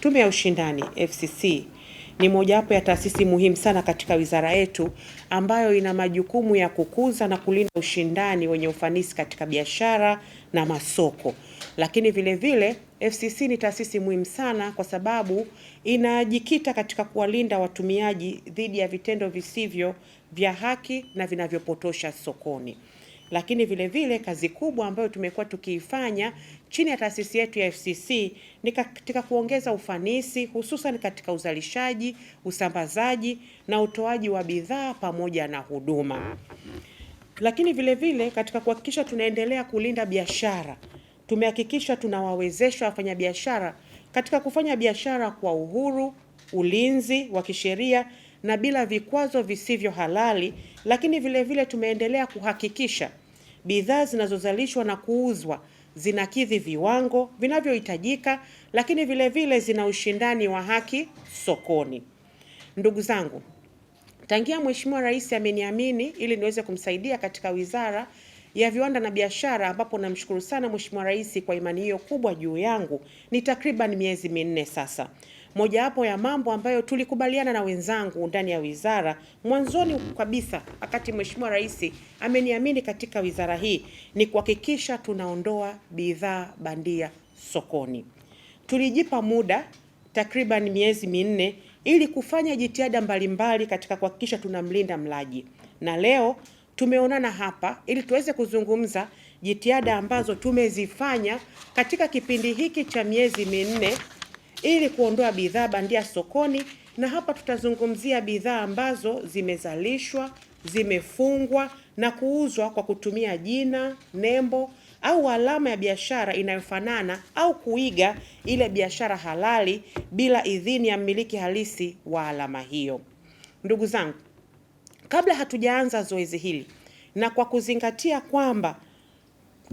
Tume ya Ushindani FCC ni mojawapo ya taasisi muhimu sana katika wizara yetu ambayo ina majukumu ya kukuza na kulinda ushindani wenye ufanisi katika biashara na masoko. Lakini vile vile FCC ni taasisi muhimu sana kwa sababu inajikita katika kuwalinda watumiaji dhidi ya vitendo visivyo vya haki na vinavyopotosha sokoni. Lakini vile vile kazi kubwa ambayo tumekuwa tukiifanya chini ya taasisi yetu ya FCC ni katika kuongeza ufanisi, hususan katika uzalishaji, usambazaji na utoaji wa bidhaa pamoja na huduma. Lakini vile vile katika kuhakikisha tunaendelea kulinda biashara, tumehakikisha tunawawezesha wafanyabiashara katika kufanya biashara kwa uhuru, ulinzi wa kisheria na bila vikwazo visivyo halali. Lakini vile vile tumeendelea kuhakikisha bidhaa zinazozalishwa na kuuzwa zinakidhi viwango vinavyohitajika, lakini vile vile zina ushindani wa haki sokoni. Ndugu zangu, tangia Mheshimiwa Rais ameniamini ili niweze kumsaidia katika Wizara ya Viwanda na Biashara, ambapo namshukuru sana Mheshimiwa Rais kwa imani hiyo kubwa juu yangu, ni takriban miezi minne sasa. Mojawapo ya mambo ambayo tulikubaliana na wenzangu ndani ya wizara mwanzoni kabisa wakati Mheshimiwa Rais ameniamini katika wizara hii ni kuhakikisha tunaondoa bidhaa bandia sokoni. Tulijipa muda takriban miezi minne ili kufanya jitihada mbalimbali katika kuhakikisha tunamlinda mlaji. Na leo tumeonana hapa ili tuweze kuzungumza jitihada ambazo tumezifanya katika kipindi hiki cha miezi minne ili kuondoa bidhaa bandia sokoni, na hapa tutazungumzia bidhaa ambazo zimezalishwa, zimefungwa na kuuzwa kwa kutumia jina, nembo au alama ya biashara inayofanana au kuiga ile biashara halali bila idhini ya mmiliki halisi wa alama hiyo. Ndugu zangu, kabla hatujaanza zoezi hili na kwa kuzingatia kwamba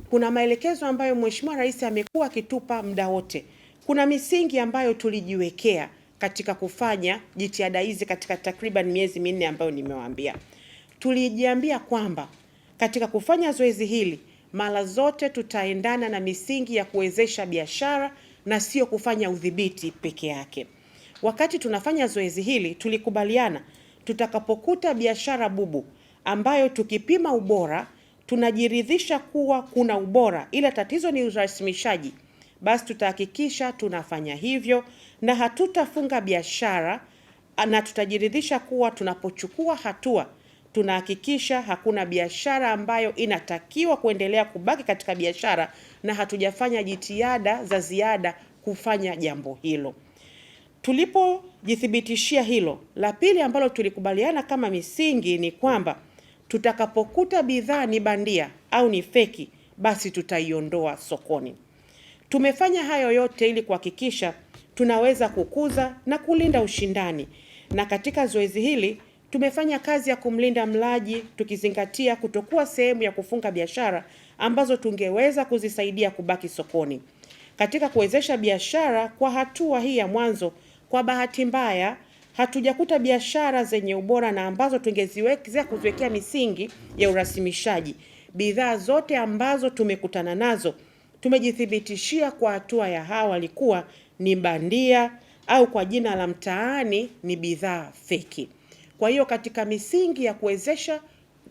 kuna maelekezo ambayo Mheshimiwa Rais amekuwa akitupa muda wote, kuna misingi ambayo tulijiwekea katika kufanya jitihada hizi katika takriban miezi minne ambayo nimewaambia. Tulijiambia kwamba katika kufanya zoezi hili mara zote tutaendana na misingi ya kuwezesha biashara na sio kufanya udhibiti peke yake. Wakati tunafanya zoezi hili tulikubaliana tutakapokuta biashara bubu ambayo tukipima ubora tunajiridhisha kuwa kuna ubora ila tatizo ni urasimishaji, basi tutahakikisha tunafanya hivyo na hatutafunga biashara, na tutajiridhisha kuwa tunapochukua hatua tunahakikisha hakuna biashara ambayo inatakiwa kuendelea kubaki katika biashara na hatujafanya jitihada za ziada kufanya jambo hilo. Tulipojithibitishia hilo, la pili ambalo tulikubaliana kama misingi ni kwamba tutakapokuta bidhaa ni bandia au ni feki, basi tutaiondoa sokoni. Tumefanya hayo yote ili kuhakikisha tunaweza kukuza na kulinda ushindani, na katika zoezi hili tumefanya kazi ya kumlinda mlaji tukizingatia kutokuwa sehemu ya kufunga biashara ambazo tungeweza kuzisaidia kubaki sokoni. Katika kuwezesha biashara kwa hatua hii ya mwanzo, kwa bahati mbaya hatujakuta biashara zenye ubora na ambazo tungeziweza kuziwekea misingi ya urasimishaji. Bidhaa zote ambazo tumekutana nazo tumejithibitishia kwa hatua ya awali kuwa ni bandia au kwa jina la mtaani ni bidhaa feki. Kwa hiyo katika misingi ya kuwezesha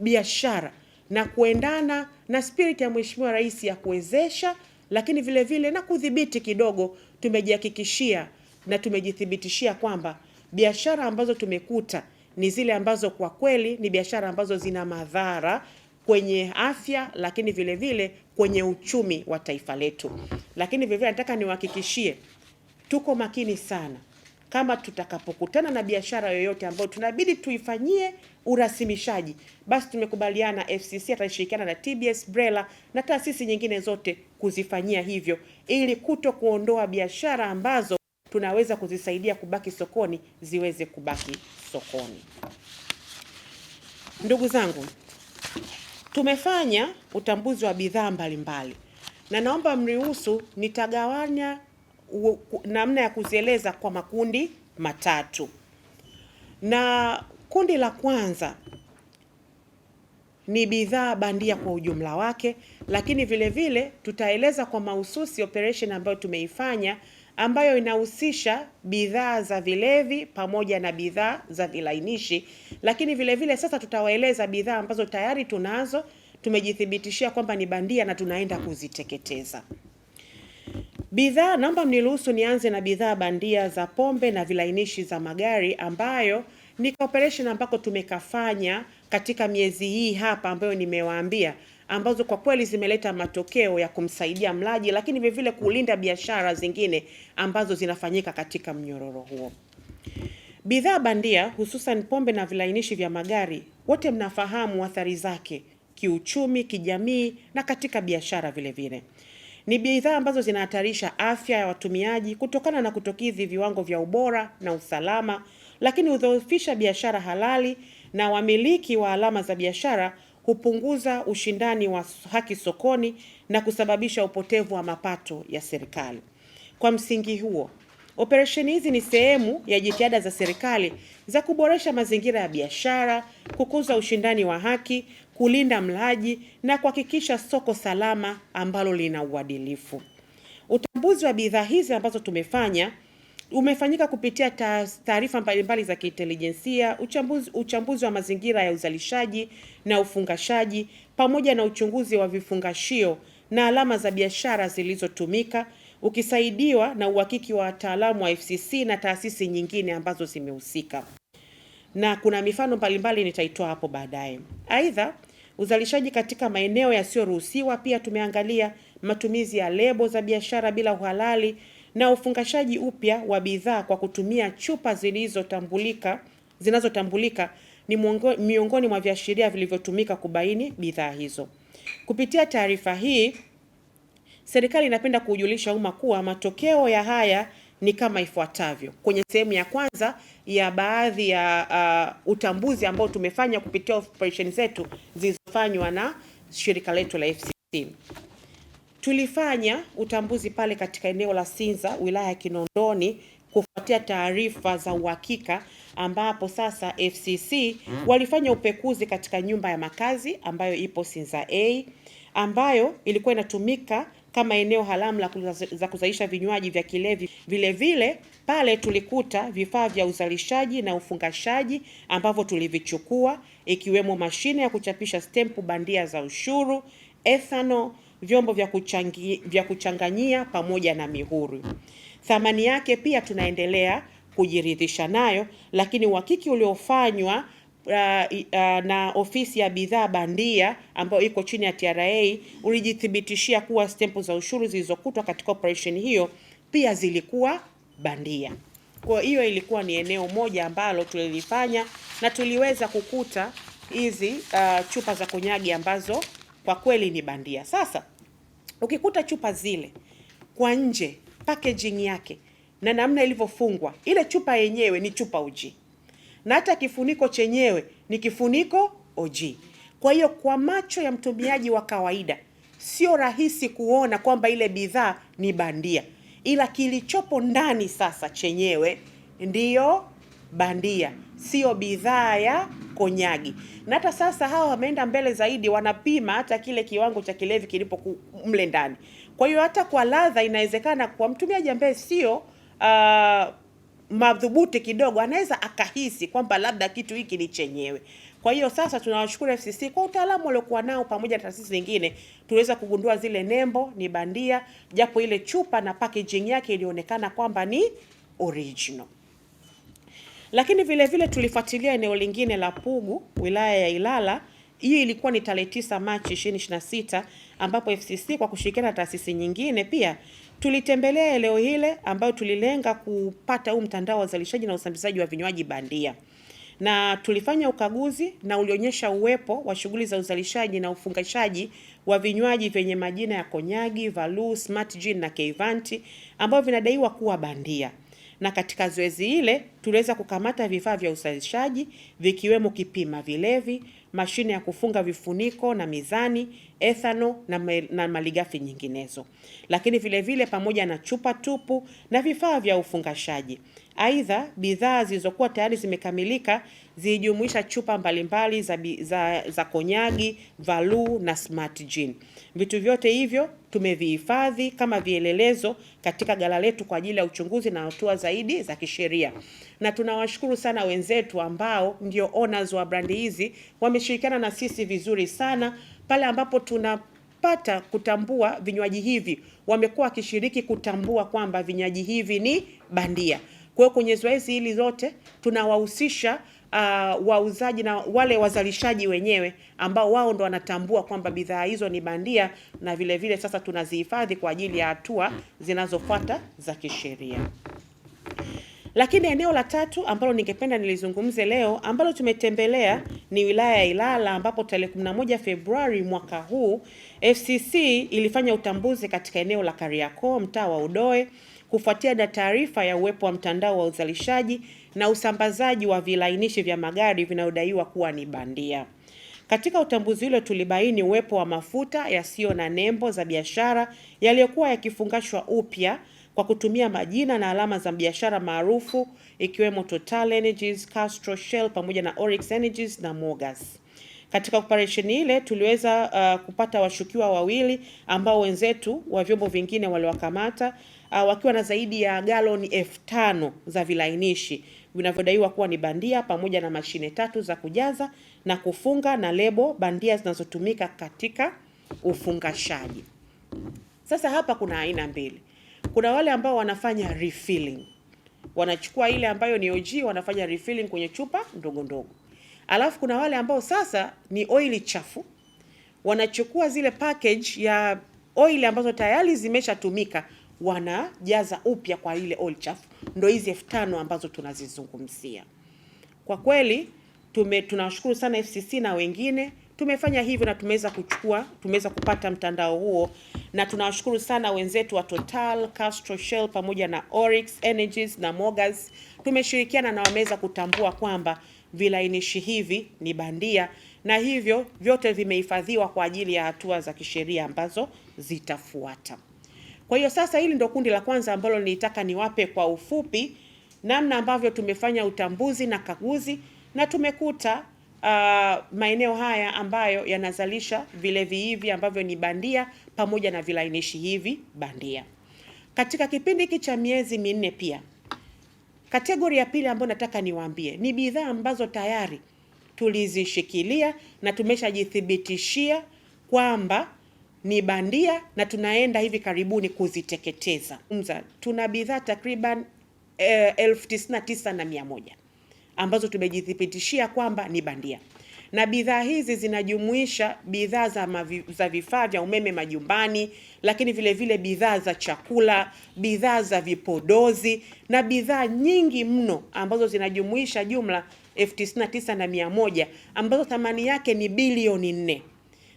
biashara na kuendana na spirit ya Mheshimiwa Rais ya kuwezesha lakini vile vile na kudhibiti kidogo, tumejihakikishia na tumejithibitishia kwamba biashara ambazo tumekuta ni zile ambazo kwa kweli ni biashara ambazo zina madhara kwenye afya lakini vile vile kwenye uchumi wa taifa letu. Lakini vile vile nataka niwahakikishie tuko makini sana kama tutakapokutana na biashara yoyote ambayo tunabidi tuifanyie urasimishaji, basi tumekubaliana FCC atashirikiana na TBS, BRELA na taasisi nyingine zote kuzifanyia hivyo ili kuondoa biashara ambazo tunaweza kuzisaidia kubaki sokoni ziweze kubaki sokoni. Ndugu zangu, tumefanya utambuzi wa bidhaa mbalimbali na naomba mniruhusu nitagawanya namna ya kuzieleza kwa makundi matatu. Na kundi la kwanza ni bidhaa bandia kwa ujumla wake, lakini vile vile tutaeleza kwa mahususi operation ambayo tumeifanya ambayo inahusisha bidhaa za vilevi pamoja na bidhaa za vilainishi, lakini vile vile sasa tutawaeleza bidhaa ambazo tayari tunazo, tumejithibitishia kwamba ni bandia na tunaenda kuziteketeza. Bidhaa, naomba mniruhusu nianze na bidhaa bandia za pombe na vilainishi za magari, ambayo ni operation ambako tumekafanya katika miezi hii hapa ambayo nimewaambia, ambazo kwa kweli zimeleta matokeo ya kumsaidia mlaji, lakini vile vile kulinda biashara zingine ambazo zinafanyika katika mnyororo huo. Bidhaa bandia hususan pombe na vilainishi vya magari, wote mnafahamu athari zake kiuchumi, kijamii na katika biashara vile vile. Ni bidhaa ambazo zinahatarisha afya ya watumiaji kutokana na kutokidhi viwango vya ubora na usalama, lakini hudhoofisha biashara halali, na wamiliki wa alama za biashara hupunguza ushindani wa haki sokoni na kusababisha upotevu wa mapato ya serikali. Kwa msingi huo, operesheni hizi ni sehemu ya jitihada za serikali za kuboresha mazingira ya biashara, kukuza ushindani wa haki, kulinda mlaji na kuhakikisha soko salama ambalo lina uadilifu. Utambuzi wa bidhaa hizi ambazo tumefanya umefanyika kupitia taarifa mbalimbali za kiintelijensia, uchambuzi wa mazingira ya uzalishaji na ufungashaji, pamoja na uchunguzi wa vifungashio na alama za biashara zilizotumika, ukisaidiwa na uhakiki wa wataalamu wa FCC na taasisi nyingine ambazo zimehusika. Na kuna mifano mbalimbali nitaitoa hapo baadaye. Aidha, uzalishaji katika maeneo yasiyoruhusiwa pia tumeangalia matumizi ya lebo za biashara bila uhalali na ufungashaji upya wa bidhaa kwa kutumia chupa zinazotambulika ni miongoni mwa viashiria vilivyotumika kubaini bidhaa hizo. Kupitia taarifa hii, serikali inapenda kuujulisha umma kuwa matokeo ya haya ni kama ifuatavyo. Kwenye sehemu ya kwanza ya baadhi ya utambuzi ambao tumefanya kupitia operation zetu zilizofanywa na shirika letu la FCC. Tulifanya utambuzi pale katika eneo la Sinza, wilaya ya Kinondoni, kufuatia taarifa za uhakika, ambapo sasa FCC walifanya upekuzi katika nyumba ya makazi ambayo ipo Sinza A, ambayo ilikuwa inatumika kama eneo haramu za kuzalisha vinywaji vya kilevi. Vile vile pale tulikuta vifaa vya uzalishaji na ufungashaji ambavyo tulivichukua, ikiwemo mashine ya kuchapisha stempu bandia za ushuru, ethanol, vyombo vya kuchanganyia pamoja na mihuri. Thamani yake pia tunaendelea kujiridhisha nayo, lakini uhakiki uliofanywa na ofisi ya bidhaa bandia ambayo iko chini ya TRA ulijithibitishia kuwa stempu za ushuru zilizokutwa katika operation hiyo pia zilikuwa bandia. Kwa hiyo ilikuwa ni eneo moja ambalo tulilifanya na tuliweza kukuta hizi chupa za konyagi ambazo kwa kweli ni bandia. Sasa ukikuta chupa zile kwa nje, packaging yake na namna ilivyofungwa, ile chupa yenyewe ni chupa OG, na hata kifuniko chenyewe ni kifuniko OG. Kwa hiyo kwa macho ya mtumiaji wa kawaida sio rahisi kuona kwamba ile bidhaa ni bandia, ila kilichopo ndani sasa chenyewe ndiyo bandia, sio bidhaa ya konyagi. Na hata sasa hawa wameenda mbele zaidi, wanapima hata kile kiwango cha kilevi kilipo mle ndani. Kwa hiyo hata kwa ladha inawezekana kwa mtumiaji ambaye sio madhubuti kidogo anaweza akahisi kwamba labda kitu hiki ni chenyewe. Kwa hiyo sasa tunawashukuru FCC kwa utaalamu waliokuwa nao pamoja na taasisi zingine, tuweza kugundua zile nembo ni bandia, japo ile chupa na packaging yake ilionekana kwamba ni original. Lakini vile vile tulifuatilia eneo lingine la Pugu, wilaya ya Ilala. Hii ilikuwa ni tarehe 9 Machi 2026, ambapo FCC kwa kushirikiana na taasisi nyingine pia tulitembelea eneo hile, ambayo tulilenga kupata huu mtandao wa uzalishaji na usambazaji wa vinywaji bandia. Na tulifanya ukaguzi na ulionyesha uwepo wa shughuli za uzalishaji na ufungashaji wa vinywaji vyenye majina ya konyagi, Valu, Smart Gin na Keivanti ambavyo vinadaiwa kuwa bandia. Na katika zoezi ile tuliweza kukamata vifaa vya uzalishaji vikiwemo kipima vilevi, mashine ya kufunga vifuniko na mizani, ethanol na malighafi nyinginezo. Lakini vile vile pamoja na chupa tupu na vifaa vya ufungashaji. Aidha, bidhaa zilizokuwa tayari zimekamilika zilijumuisha chupa mbalimbali za konyagi, Valu na Smart Gin. Vitu vyote hivyo tumevihifadhi kama vielelezo katika ghala letu kwa ajili ya uchunguzi na hatua zaidi za kisheria. Na tunawashukuru sana wenzetu ambao ndio owners wa brandi hizi, wameshirikiana na sisi vizuri sana pale ambapo tunapata kutambua vinywaji hivi, wamekuwa wakishiriki kutambua kwamba vinywaji hivi ni bandia. Kwa hiyo kwenye zoezi hili zote tunawahusisha wauzaji na wale wazalishaji wenyewe ambao wao ndo wanatambua kwamba bidhaa hizo ni bandia, na vile vile sasa tunazihifadhi kwa ajili ya hatua zinazofuata za kisheria. Lakini eneo la tatu ambalo ningependa nilizungumze leo ambalo tumetembelea ni wilaya ya Ilala, ambapo tarehe 11 Februari mwaka huu FCC ilifanya utambuzi katika eneo la Kariakoo, mtaa wa Udoe, kufuatia na taarifa ya uwepo wa mtandao wa uzalishaji na usambazaji wa vilainishi vya magari vinavyodaiwa kuwa ni bandia. Katika utambuzi ule tulibaini uwepo wa mafuta yasiyo na nembo za biashara yaliyokuwa yakifungashwa upya kwa kutumia majina na alama za biashara maarufu ikiwemo Total Energies, Castrol, Shell pamoja na Oryx Energies na Mogas. Katika operesheni ile tuliweza kupata washukiwa wawili ambao wenzetu wa vyombo vingine waliwakamata wakiwa na zaidi ya galoni 5,000 za vilainishi vinavyodaiwa kuwa ni bandia pamoja na mashine 3 za kujaza na kufunga na lebo bandia zinazotumika katika ufungashaji. Sasa hapa kuna aina mbili. Kuna wale ambao wanafanya refilling. Wanachukua ile ambayo ni OG wanafanya refilling kwenye chupa ndogo ndogo. Alafu kuna wale ambao sasa ni oili chafu. Wanachukua zile package ya oili ambazo tayari zimeshatumika, wanajaza upya kwa ile oil chafu. Ndio hizi 5,000 ambazo tunazizungumzia. Kwa kweli tunawashukuru sana FCC na wengine, tumefanya hivyo na tumeweza kupata mtandao huo, na tunawashukuru sana wenzetu wa Total, Castrol, Shell pamoja na Oryx Energies na Mogas. Tumeshirikiana na wameweza kutambua kwamba vilainishi hivi ni bandia, na hivyo vyote vimehifadhiwa kwa ajili ya hatua za kisheria ambazo zitafuata. Kwa hiyo sasa hili ndio kundi la kwanza ambalo nilitaka niwape kwa ufupi namna ambavyo tumefanya utambuzi na kaguzi, na tumekuta maeneo haya ambayo yanazalisha vilevi hivi ambavyo ni bandia pamoja na vilainishi hivi bandia. Katika kipindi hiki cha miezi minne pia, kategori ya pili ambayo nataka niwaambie ni bidhaa ambazo tayari tulizishikilia na tumeshajithibitishia kwamba ni bandia na tunaenda hivi karibuni kuziteketeza. Tuna bidhaa takriban 99,100 ambazo tumejithibitishia kwamba ni bandia. Na bidhaa hizi zinajumuisha bidhaa za vifaa vya umeme majumbani, lakini vile vile bidhaa za chakula, bidhaa za vipodozi na bidhaa nyingi mno ambazo zinajumuisha jumla 99,100 ambazo thamani yake ni bilioni 4.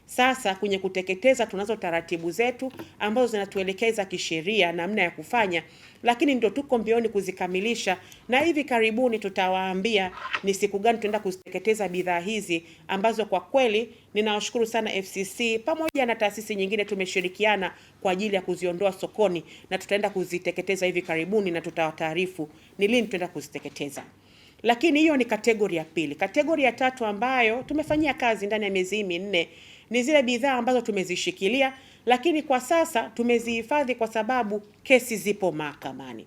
Sasa kwenye kuteketeza tunazo taratibu zetu ambazo zinatuelekeza kisheria namna ya kufanya, lakini ndio tuko mbioni kuzikamilisha, na hivi karibuni tutawaambia ni siku gani tunaenda kuziteketeza bidhaa hizi ambazo kwa kweli ninawashukuru sana FCC pamoja na taasisi nyingine tumeshirikiana kwa ajili ya kuziondoa sokoni, na tutaenda kuziteketeza hivi karibuni na tutawataarifu ni lini tunaenda kuziteketeza. Lakini hiyo ni kategori ya pili. Kategori ya tatu ambayo tumefanyia kazi ndani ya miezi minne ni zile bidhaa ambazo tumezishikilia, lakini kwa sasa tumezihifadhi kwa sababu kesi zipo mahakamani.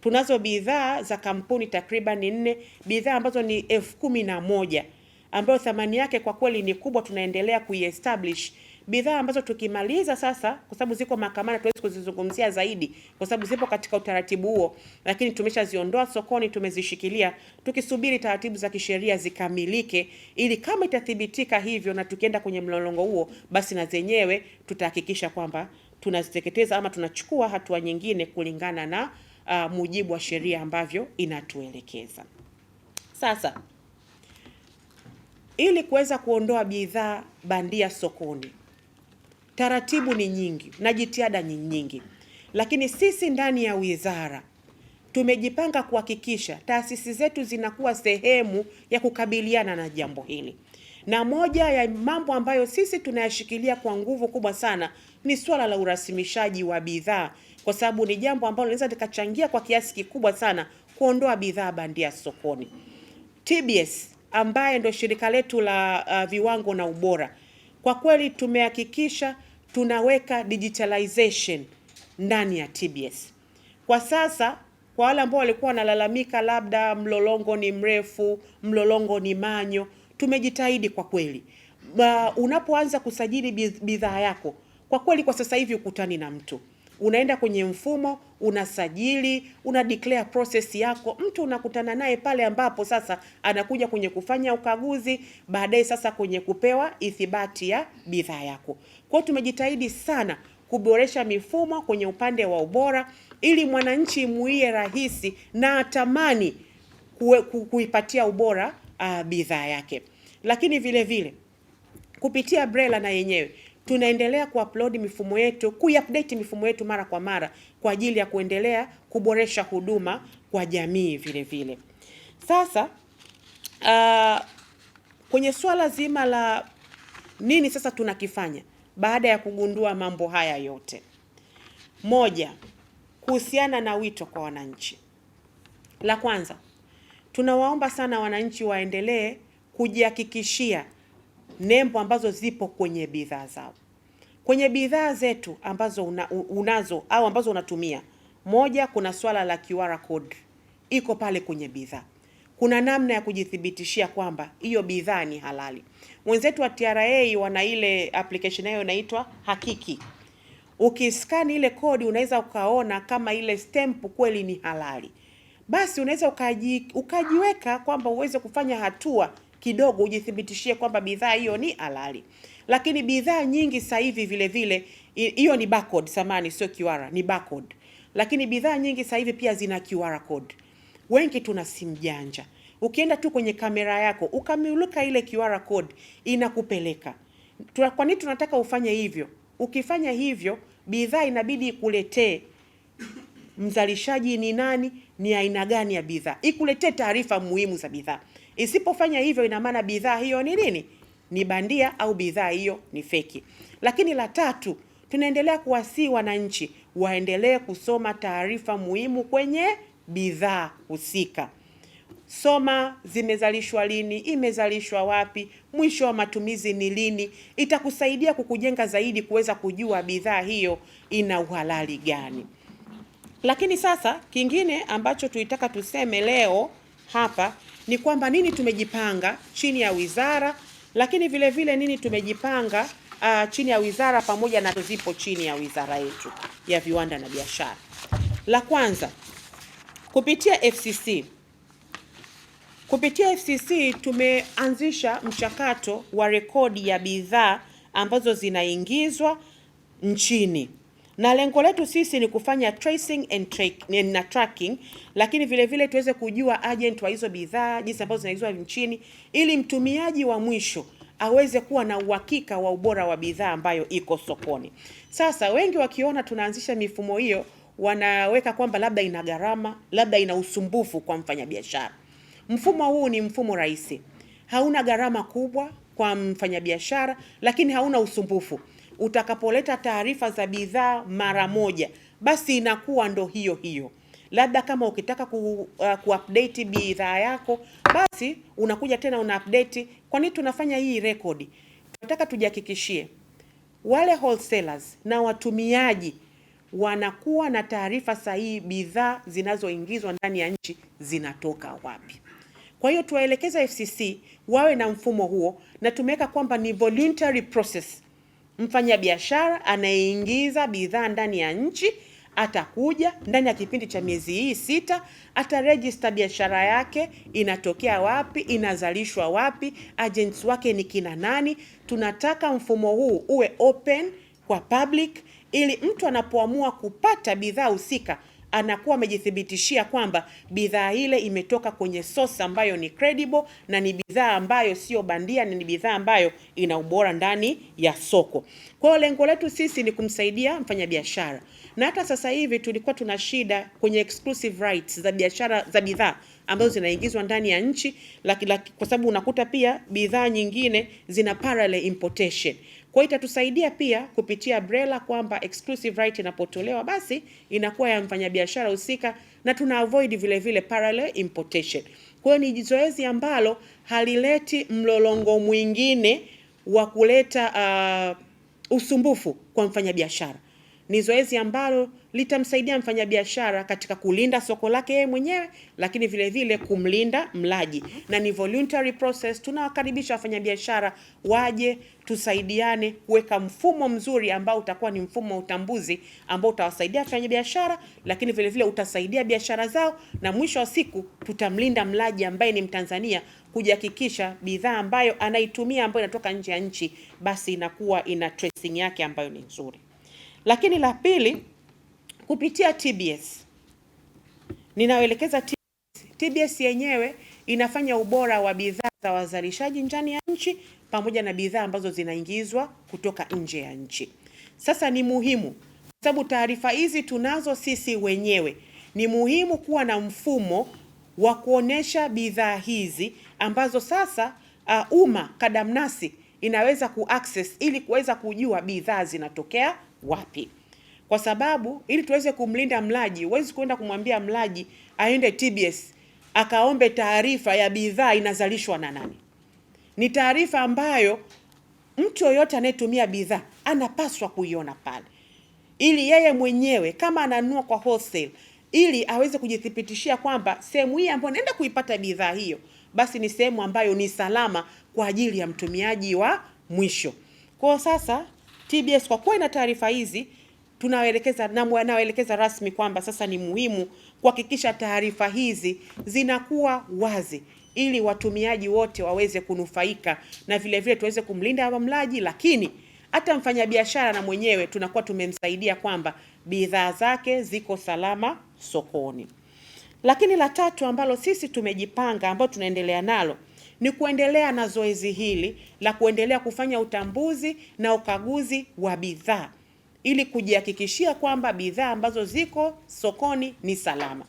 Tunazo bidhaa za kampuni takriban 4, bidhaa ambazo ni 11,000 ambayo thamani yake kwa kweli ni kubwa, tunaendelea kuiestablish. Bidhaa ambazo tukimaliza sasa, kwa sababu ziko mahakamani tuwezi kuzizungumzia zaidi kwa sababu zipo katika utaratibu huo, lakini tumeshaziondoa sokoni, tumezishikilia tukisubiri taratibu za kisheria zikamilike, ili kama itathibitika hivyo na tukienda kwenye mlolongo huo, basi na zenyewe tutahakikisha kwamba tunaziteketeza ama tunachukua hatua nyingine kulingana na mujibu wa sheria ambavyo inatuelekeza. Sasa ili kuweza kuondoa bidhaa bandia sokoni, taratibu ni nyingi na jitihada ni nyingi, lakini sisi ndani ya wizara tumejipanga kuhakikisha taasisi zetu zinakuwa sehemu ya kukabiliana na jambo hili. Na moja ya mambo ambayo sisi tunayashikilia kwa nguvu kubwa sana ni swala la urasimishaji wa bidhaa, kwa sababu ni jambo ambalo linaweza likachangia kwa kiasi kikubwa sana kuondoa bidhaa bandia sokoni. TBS ambaye ndio shirika letu la viwango na ubora, kwa kweli tumehakikisha tunaweka digitalization ndani ya TBS. Kwa sasa kwa wale ambao walikuwa wanalalamika labda mlolongo ni mrefu, mlolongo ni manyo, tumejitahidi kwa kweli. Unapoanza kusajili bidhaa yako, kwa kweli kwa sasa hivi ukutani na mtu. Unaenda kwenye mfumo, unasajili, una declare process yako, mtu unakutana naye pale ambapo sasa anakuja kwenye kufanya ukaguzi, baadaye sasa kwenye kupewa ithibati ya bidhaa yako. Kwa tumejitahidi sana kuboresha mifumo kwenye upande wa ubora ili mwananchi muie rahisi na atamani kuipatia ubora bidhaa yake. Lakini vile vile kupitia BRELA na yenyewe tunaendelea kuupload mifumo yetu, kuiupdate mifumo yetu mara kwa mara kwa ajili ya kuendelea kuboresha huduma kwa jamii vile vile. Sasa kwenye swala zima la nini sasa tunakifanya baada ya kugundua mambo haya yote. Moja, kuhusiana na wito kwa wananchi. La kwanza, tunawaomba sana wananchi waendelee kujihakikishia nembo ambazo zipo kwenye bidhaa zao. Kwenye bidhaa zetu ambazo unazo au ambazo unatumia. Moja, kuna swala la QR code. Iko pale kwenye bidhaa. Kuna namna ya kujithibitishia kwamba hiyo bidhaa ni halali. Wenzetu wa TRA wana ile application yao inaitwa Hakiki. Ukiscan ile kodi unaweza ukaona kama ile stamp kweli ni halali. Basi unaweza ukajiweka kwamba uweze kufanya hatua kidogo ujithibitishie kwamba bidhaa hiyo ni halali. Lakini bidhaa nyingi sasa hivi vile vile hiyo ni barcode, samani sio QR, ni barcode. Lakini bidhaa nyingi sasa hivi pia zina QR code. Wengi tuna simu janja. Ukienda tu kwenye kamera yako, ukamulika ile QR code inakupeleka. Kwa nini tunataka ufanye hivyo? Ukifanya hivyo, bidhaa inabidi ikuletee mzalishaji ni nani, ni aina gani ya bidhaa. Ikuletee taarifa muhimu za bidhaa. Isipofanya hivyo ina maana bidhaa hiyo ni nini? Ni bandia au bidhaa hiyo ni feki. Lakini la tatu, tunaendelea kuwasihi wananchi waendelee kusoma taarifa muhimu kwenye bidhaa husika. Soma zimezalishwa lini, imezalishwa wapi, mwisho wa matumizi ni lini. Itakusaidia kukujenga zaidi kuweza kujua bidhaa hiyo ina uhalali gani. Lakini sasa kingine ambacho tuitaka tuseme leo hapa ni kwamba nini tumejipanga chini ya wizara, lakini vile vile nini tumejipanga chini ya wizara pamoja na zipo chini ya wizara yetu ya viwanda na biashara. La kwanza, kupitia FCC tumeanzisha mchakato wa rekodi ya bidhaa ambazo zinaingizwa nchini. Na lengo letu sisi ni kufanya tracing and tracking, lakini vile vile tuweze kujua agent wa hizo bidhaa, jinsi ambazo zinaingizwa nchini, ili mtumiaji wa mwisho aweze kuwa na uhakika wa ubora wa bidhaa ambayo iko sokoni. Sasa wengi wakiona tunaanzisha mifumo hiyo, wanaweka kwamba labda ina gharama, labda ina usumbufu kwa mfanyabiashara. Mfumo huu ni mfumo rahisi. Hauna gharama kubwa kwa mfanyabiashara, lakini hauna usumbufu. Utakapoleta taarifa za bidhaa mara moja, basi inakuwa ndo hiyo. Labda kama ukitaka kuupdate bidhaa yako, basi unakuja tena unaupdate. Kwa nini tunafanya hii rekodi? Tunataka tujihakikishie wale wholesalers na watumiaji wanakuwa na taarifa sahihi bidhaa zinazoingizwa ndani ya nchi zinatoka wapi. Kwa hiyo tuwaelekeza FCC wawe na mfumo huo, na tumeweka kwamba ni voluntary process. Mfanya biashara anayeingiza bidhaa ndani ya nchi atakuja ndani ya kipindi cha miezi hii 6, ataregister biashara yake, inatokea wapi, inazalishwa wapi, agents wake ni kina nani. Tunataka mfumo huu uwe open kwa public, ili mtu anapoamua kupata bidhaa husika anakuwa amejithibitishia kwamba bidhaa ile imetoka kwenye source ambayo ni credible, na ni bidhaa ambayo sio bandia, ni bidhaa ambayo ina ubora ndani ya soko. Kwa hiyo lengo letu sisi ni kumsaidia mfanyabiashara Na hata sasa hivi tulikuwa tuna shida kwenye exclusive rights za biashara za bidhaa ambazo zinaingizwa ndani ya nchi, kwa sababu unakuta pia bidhaa nyingine zina parallel importation. Kwa hiyo itatusaidia pia kupitia BRELA kwamba exclusive right inapotolewa basi inakuwa ya mfanyabiashara husika, na tuna avoid vile vile parallel importation. Kwa hiyo ni zoezi ambalo halileti mlolongo mwingine wa kuleta usumbufu kwa mfanyabiashara. Ni zoezi ambalo litamsaidia mfanyabiashara katika kulinda soko lake yeye mwenyewe, lakini vile vile kumlinda mlaji, na ni voluntary process. Tunawakaribisha wafanyabiashara waje tusaidiane kuweka mfumo mzuri ambao utakuwa ni mfumo wa utambuzi ambao utawasaidia wafanyabiashara, lakini vile vile utasaidia biashara zao, na mwisho wa siku tutamlinda mlaji ambaye ni Mtanzania, kujihakikisha bidhaa ambayo anaitumia ambayo inatoka nje ya nchi basi inakuwa ina tracing yake ambayo ni nzuri. Lakini la pili, kupitia TBS ninaelekeza TBS yenyewe inafanya ubora wa bidhaa za wazalishaji ndani ya nchi pamoja na bidhaa ambazo zinaingizwa kutoka nje ya nchi. Sasa ni muhimu, sababu taarifa hizi tunazo sisi wenyewe, ni muhimu kuwa na mfumo wa kuonesha bidhaa hizi ambazo sasa umma kadamnasi inaweza kuaccess ili kuweza kujua bidhaa zinatokea wapi. Kwa sababu ili tuweze kumlinda mlaji, huwezi kwenda kumwambia mlaji aende TBS akaombe taarifa ya bidhaa inazalishwa na nani. Ni taarifa ambayo mtu yoyote anayetumia bidhaa anapaswa kuiona pale, ili yeye mwenyewe kama ananunua kwa wholesale, ili aweze kujithibitishia kwamba sehemu hii ambayo naenda kuipata bidhaa hiyo basi ni sehemu ambayo ni salama kwa ajili ya mtumiaji wa mwisho. Kwa sasa TBS kwa kuwa ina taarifa hizi, tunawaelekeza rasmi kwamba sasa ni muhimu kuhakikisha taarifa hizi zinakuwa wazi ili watumiaji wote waweze kunufaika, na vile vile tuweze kumlinda mlaji, lakini hata mfanyabiashara na mwenyewe tunakuwa tumemsaidia kwamba bidhaa zake ziko salama sokoni. Lakini la tatu ambalo sisi tumejipanga, ambalo tunaendelea nalo, ni kuendelea na zoezi hili la kuendelea kufanya utambuzi na ukaguzi wa bidhaa ili kujihakikishia kwamba bidhaa ambazo ziko sokoni ni salama.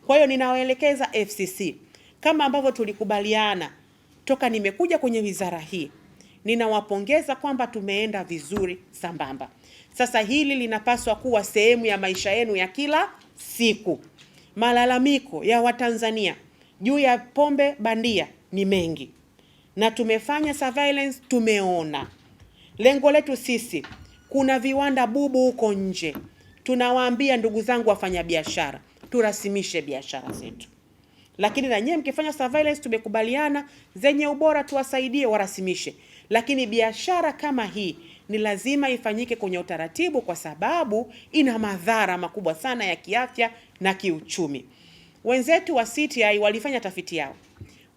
Kwa hiyo ninawaelekeza FCC kama ambavyo tulikubaliana toka nimekuja kwenye wizara hii, ninawapongeza kwamba tumeenda vizuri sambamba. Sasa hili linapaswa kuwa sehemu ya maisha yenu ya kila siku. Malalamiko ya Watanzania juu ya pombe bandia ni mengi, na tumefanya surveillance, tumeona. Lengo letu sisi, kuna viwanda bubu huko nje. Tunawaambia ndugu zangu wafanyabiashara, turasimishe biashara zetu. Lakini na nyinyi mkifanya surveillance, tumekubaliana zenye ubora tuwasaidie warasimishe. Lakini biashara kama hii ni lazima ifanyike kwenye utaratibu, kwa sababu ina madhara makubwa sana ya kiafya na kiuchumi. Wenzetu wa CTI walifanya tafiti yao,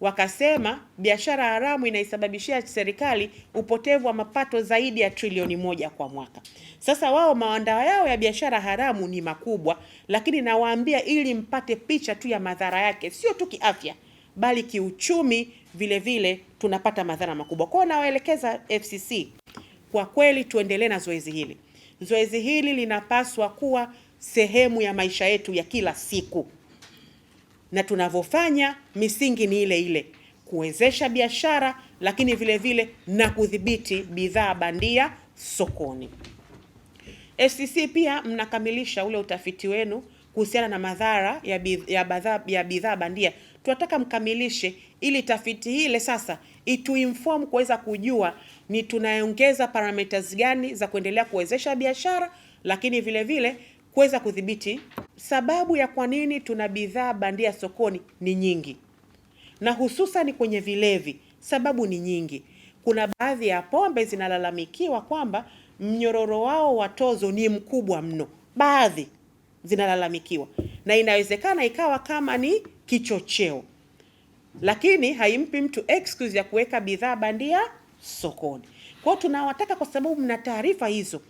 wakasema biashara haramu inaisababishia serikali upotevu wa mapato zaidi ya trilioni 1 kwa mwaka. Sasa wao mawanda yao ya biashara haramu ni makubwa, lakini nawaambia ili mpate picha tu ya madhara yake, sio tu kiafya bali kiuchumi vile vile tunapata madhara makubwa. Kwa nawaelekeza FCC, kwa kweli tuendelee na zoezi hili. Zoezi hili linapaswa kuwa sehemu ya maisha yetu ya kila siku, na tunavyofanya misingi ni ile ile, kuwezesha biashara lakini vile vile na kudhibiti bidhaa bandia sokoni. FCC pia mnakamilisha ule utafiti wenu kuhusiana na madhara ya bidhaa bandia. Tunataka mkamilishe ili tafiti ile sasa ituinform kuweza kujua ni tunaongeza parameters gani za kuendelea kuwezesha biashara, lakini vile vile kuweza kudhibiti. Sababu ya kwa nini tuna bidhaa bandia sokoni ni nyingi, na hususan kwenye vilevi sababu ni nyingi. Kuna baadhi ya pombe zinalalamikiwa kwamba mnyororo wao wa tozo ni mkubwa mno, baadhi zinalalamikiwa, na inawezekana ikawa kama ni kichocheo, lakini haimpi mtu excuse ya kuweka bidhaa bandia sokoni. Kwa hiyo tunawataka, kwa sababu mna taarifa hizo,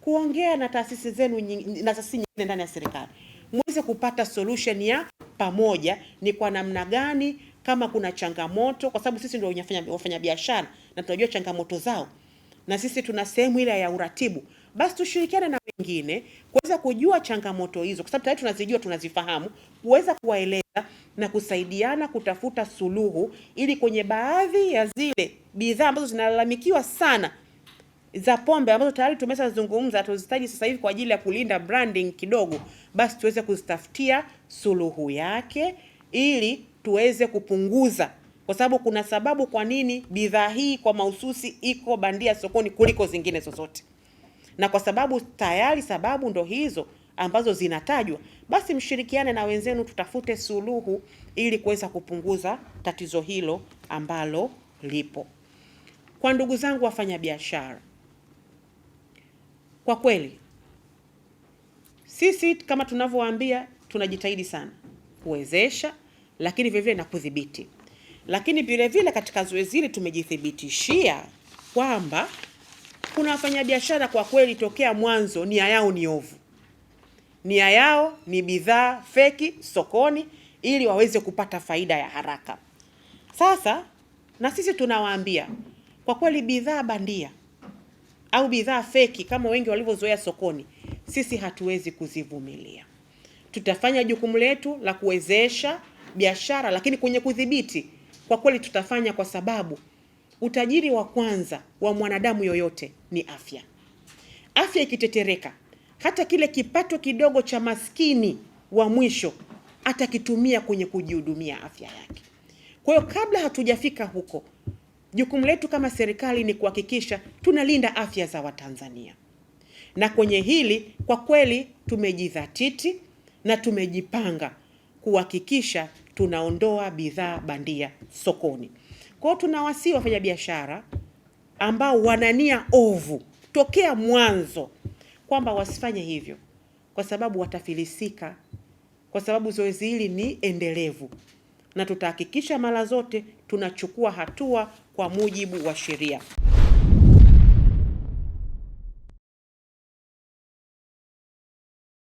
kuongea na taasisi zenu na taasisi nyingine ndani ya serikali muweze kupata solution ya pamoja, ni kwa namna gani, kama kuna changamoto, kwa sababu sisi ndio wafanya biashara na tunajua changamoto zao, na sisi tuna sehemu ile ya uratibu basi tushirikiane na wengine kuweza kujua changamoto hizo, kwa sababu tayari tunazijua, tunazifahamu, kuweza kuwaeleza na kusaidiana kutafuta suluhu, ili kwenye baadhi ya zile bidhaa ambazo zinalalamikiwa sana za pombe ambazo tayari tumeshazungumza, tuzitaji sasa hivi kwa ajili ya kulinda branding kidogo, basi tuweze kuzitafutia suluhu yake ili tuweze kupunguza, kwa sababu kuna sababu kwa nini bidhaa hii kwa mahususi iko bandia sokoni kuliko zingine zozote, na kwa sababu tayari sababu ndo hizo ambazo zinatajwa, basi mshirikiane na wenzenu, tutafute suluhu ili kuweza kupunguza tatizo hilo ambalo lipo. Kwa ndugu zangu wafanyabiashara, kwa kweli sisi kama tunavyowaambia, tunajitahidi sana kuwezesha, lakini vile vile na kudhibiti. Lakini vile vile katika zoezi hili tumejithibitishia kwamba kuna wafanyabiashara kwa kweli tokea mwanzo nia yao ni ovu. Nia yao ni bidhaa feki sokoni ili waweze kupata faida ya haraka. Sasa na sisi tunawaambia kwa kweli, bidhaa bandia au bidhaa feki kama wengi walivyozoea sokoni, sisi hatuwezi kuzivumilia. Tutafanya jukumu letu la kuwezesha biashara, lakini kwenye kudhibiti kwa kweli tutafanya, kwa sababu utajiri wa kwanza wa mwanadamu yoyote ni afya. Afya ikitetereka, hata kile kipato kidogo cha maskini wa mwisho atakitumia kwenye kujihudumia afya yake. Kwa hiyo kabla hatujafika huko, jukumu letu kama serikali ni kuhakikisha tunalinda afya za Watanzania. Na kwenye hili kwa kweli tumejidhatiti na tumejipanga kuhakikisha tunaondoa bidhaa bandia sokoni. Kwa hiyo tunawasihi wafanyabiashara ambao wanania ovu tokea mwanzo kwamba wasifanye hivyo, kwa sababu watafilisika, kwa sababu zoezi hili ni endelevu na tutahakikisha mara zote tunachukua hatua kwa mujibu wa sheria.